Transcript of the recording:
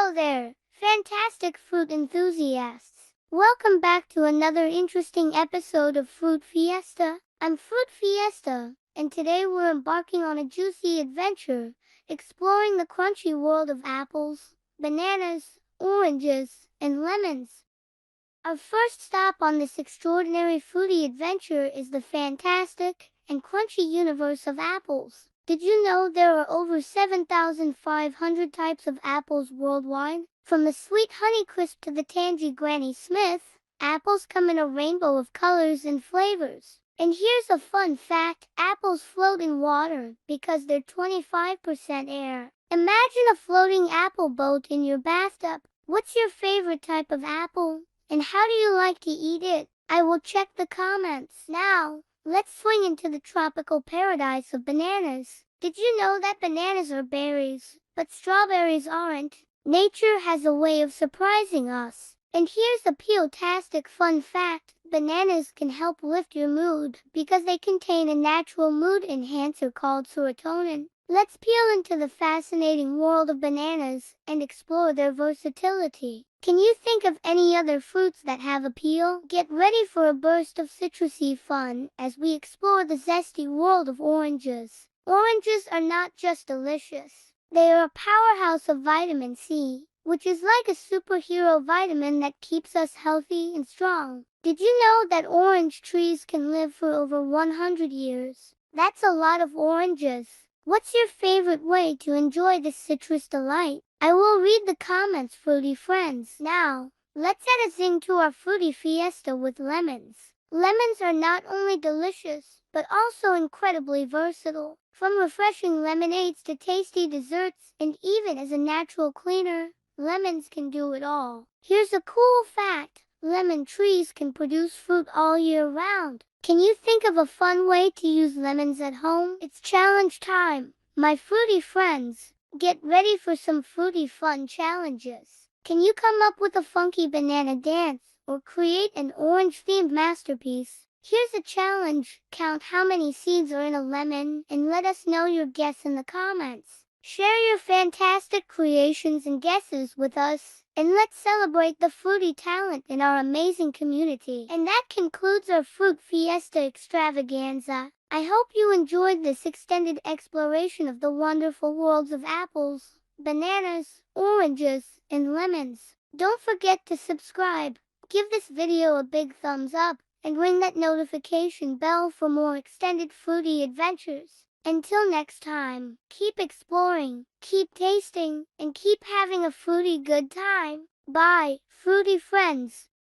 Hello there, fantastic fruit enthusiasts. Welcome back to another interesting episode of Fruit Fiesta. I'm Fruit Fiesta, and today we're embarking on a juicy adventure, exploring the crunchy world of apples, bananas, oranges, and lemons. Our first stop on this extraordinary fruity adventure is the fantastic and crunchy universe of apples. Did you know there are over 7,500 types of apples worldwide? From the sweet Honeycrisp to the tangy Granny Smith, apples come in a rainbow of colors and flavors. And here's a fun fact, apples float in water because they're 25% air. Imagine a floating apple boat in your bathtub. What's your favorite type of apple? And how do you like to eat it? I will check the comments. Now, let's swing into the tropical paradise of bananas. Did you know that bananas are berries, but strawberries aren't? Nature has a way of surprising us. And here's a peel-tastic fun fact. Bananas can help lift your mood because they contain a natural mood enhancer called serotonin. Let's peel into the fascinating world of bananas and explore their versatility. Can you think of any other fruits that have appeal? Get ready for a burst of citrusy fun as we explore the zesty world of oranges. Oranges are not just delicious. They are a powerhouse of vitamin C, which is like a superhero vitamin that keeps us healthy and strong. Did you know that orange trees can live for over 100 years? That's a lot of oranges. What's your favorite way to enjoy this citrus delight? I will read the comments, fruity friends. Now, let's add a zing to our fruity fiesta with lemons. Lemons are not only delicious, but also incredibly versatile. From refreshing lemonades to tasty desserts, and even as a natural cleaner, lemons can do it all. Here's a cool fact. Lemon trees can produce fruit all year round. Can you think of a fun way to use lemons at home? It's challenge time, my fruity friends. Get ready for some fruity fun challenges. Can you come up with a funky banana dance or create an orange-themed masterpiece? Here's a challenge. Count how many seeds are in a lemon and let us know your guess in the comments. Share your fantastic creations and guesses with us, and let's celebrate the fruity talent in our amazing community. And that concludes our Fruit Fiesta Extravaganza. I hope you enjoyed this extended exploration of the wonderful worlds of apples, bananas, oranges, and lemons. Don't forget to subscribe, give this video a big thumbs up, and ring that notification bell for more extended fruity adventures. Until next time, keep exploring, keep tasting, and keep having a fruity good time. Bye, fruity friends.